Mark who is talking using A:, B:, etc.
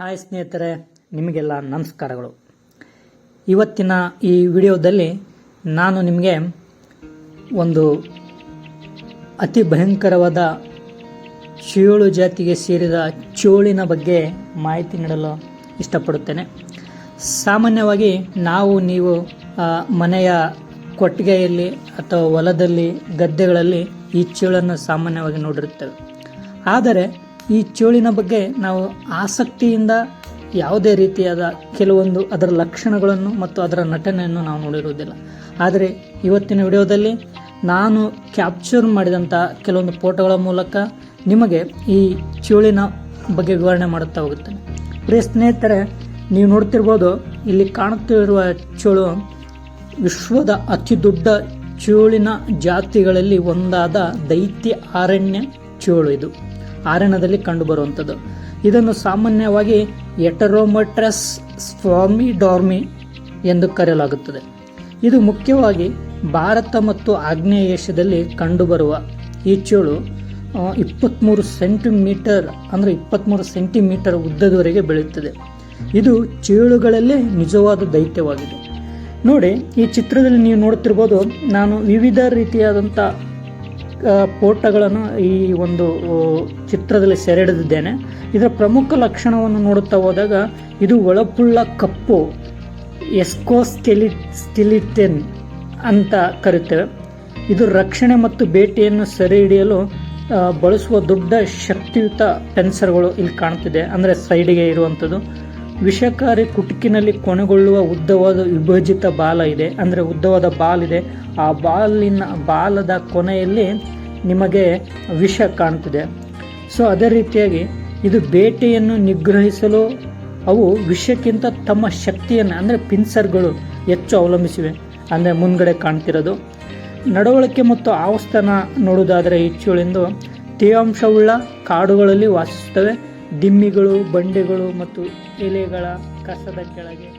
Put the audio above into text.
A: Hi ಸ್ನೇಹಿತರೆ, ನಿಮಗೆಲ್ಲ ನಮಸ್ಕಾರಗಳು. ಇವತ್ತಿನ ಈ ವಿಡಿಯೋದಲ್ಲಿ ನಾನು ನಿಮಗೆ ಒಂದು ಅತಿ ಭಯಂಕರವಾದ ಚೇಳು ಜಾತಿಗೆ ಸೇರಿದ ಚೇಳಿನ ಬಗ್ಗೆ ಮಾಹಿತಿ ನೀಡಲು ಇಷ್ಟಪಡುತ್ತೇನೆ. ಸಾಮಾನ್ಯವಾಗಿ ನೀವು ಮನೆಯ ಕೊಟ್ಟಿಗೆಯಲ್ಲಿ ಅಥವಾ ಹೊಲದಲ್ಲಿ ಗದ್ದೆಗಳಲ್ಲಿ ಈ ಚೇಳನ್ನು ಸಾಮಾನ್ಯವಾಗಿ ನೋಡಿರುತ್ತೇವೆ. ಆದರೆ ಈ ಚೇಳಿನ ಬಗ್ಗೆ ನಾವು ಆಸಕ್ತಿಯಿಂದ ಯಾವುದೇ ರೀತಿಯಾದ ಕೆಲವೊಂದು ಅದರ ಲಕ್ಷಣಗಳನ್ನು ಮತ್ತು ಅದರ ನಟನೆಯನ್ನು ನಾವು ನೋಡಿರುವುದಿಲ್ಲ. ಆದರೆ ಇವತ್ತಿನ ವಿಡಿಯೋದಲ್ಲಿ ನಾನು ಕ್ಯಾಪ್ಚರ್ ಮಾಡಿದಂಥ ಕೆಲವೊಂದು ಫೋಟೋಗಳ ಮೂಲಕ ನಿಮಗೆ ಈ ಚೇಳಿನ ಬಗ್ಗೆ ವಿವರಣೆ ಮಾಡುತ್ತಾ ಹೋಗುತ್ತೇನೆ. ಪ್ರಿಯ ಸ್ನೇಹಿತರೆ, ನೀವು ನೋಡ್ತಿರ್ಬೋದು, ಇಲ್ಲಿ ಕಾಣುತ್ತಿರುವ ಚೇಳು ವಿಶ್ವದ ಅತಿ ದೊಡ್ಡ ಚೇಳಿನ ಜಾತಿಗಳಲ್ಲಿ ಒಂದಾದ ದೈತ್ಯ ಅರಣ್ಯ ಚೇಳು. ಇದು ಅರಣ್ಯದಲ್ಲಿ ಕಂಡುಬರುವಂಥದ್ದು. ಇದನ್ನು ಸಾಮಾನ್ಯವಾಗಿ ಎಟರೋಮಟ್ರಸ್ ಸ್ವಾಮಿಡಾರ್ಮಿ ಎಂದು ಕರೆಯಲಾಗುತ್ತದೆ. ಇದು ಮುಖ್ಯವಾಗಿ ಭಾರತ ಮತ್ತು ಆಗ್ನೇಯ ಏಷ್ಯಾದಲ್ಲಿ ಕಂಡುಬರುವ ಈ ಚೇಳು 23 ಸೆಂಟಿಮೀಟರ್ ಅಂದರೆ 23 ಸೆಂಟಿಮೀಟರ್ ಉದ್ದದವರೆಗೆ ಬೆಳೆಯುತ್ತದೆ. ಇದು ಚೇಳುಗಳಲ್ಲೇ ನಿಜವಾದ ದೈತ್ಯವಾಗಿದೆ. ನೋಡಿ, ಈ ಚಿತ್ರದಲ್ಲಿ ನೀವು ನೋಡ್ತಿರ್ಬೋದು, ನಾನು ವಿವಿಧ ರೀತಿಯಾದಂಥ ಫೋಟೋಗಳನ್ನು ಈ ಒಂದು ಚಿತ್ರದಲ್ಲಿ ಸೆರೆ ಹಿಡಿದಿದ್ದೇನೆ. ಇದರ ಪ್ರಮುಖ ಲಕ್ಷಣವನ್ನು ನೋಡುತ್ತಾ ಹೋದಾಗ ಇದು ಒಳಪುಳ್ಳ ಕಪ್ಪು ಎಸ್ಕೋಸ್ಕೆಲಿಟನ್ ಅಂತ ಕರೆಯುತ್ತೇವೆ. ಇದು ರಕ್ಷಣೆ ಮತ್ತು ಬೇಟೆಯನ್ನು ಸೆರೆ ಹಿಡಿಯಲು ಬಳಸುವ ದೊಡ್ಡ ಶಕ್ತಿಯುತ ಪೆನ್ಸರ್ಗಳು ಇಲ್ಲಿ ಕಾಣ್ತಿದೆ. ಅಂದರೆ ಸೈಡಿಗೆ ಇರುವಂಥದ್ದು ವಿಷಕಾರಿ ಕುಟುಕಿನಲ್ಲಿ ಕೊನೆಗೊಳ್ಳುವ ಉದ್ದವಾದ ವಿಭಜಿತ ಬಾಲ ಇದೆ. ಅಂದರೆ ಉದ್ದವಾದ ಬಾಲ್ ಇದೆ. ಆ ಬಾಲದ ಕೊನೆಯಲ್ಲಿ ನಿಮಗೆ ವಿಷ ಕಾಣ್ತಿದೆ. ಸೊ ಅದೇ ರೀತಿಯಾಗಿ ಇದು ಬೇಟೆಯನ್ನು ನಿಗ್ರಹಿಸಲು ಅವು ವಿಷಕ್ಕಿಂತ ತಮ್ಮ ಶಕ್ತಿಯನ್ನು ಅಂದರೆ ಪಿನ್ಸರ್ಗಳು ಹೆಚ್ಚು ಅವಲಂಬಿಸಿವೆ. ಅಂದರೆ ಮುಂದ್ಗಡೆ ಕಾಣ್ತಿರೋದು ನಡವಳಿಕೆ ಮತ್ತು ಆವಾಸಸ್ಥಾನ ನೋಡುವುದಾದರೆ ಈ ಚೇಳಿಂದು ತೇವಾಂಶವುಳ್ಳ ಕಾಡುಗಳಲ್ಲಿ ವಾಸಿಸುತ್ತವೆ. ದಿಮ್ಮಿಗಳು, ಬಂಡೆಗಳು ಮತ್ತು ಎಲೆಗಳ ಕಸದ ಕೆಳಗೆ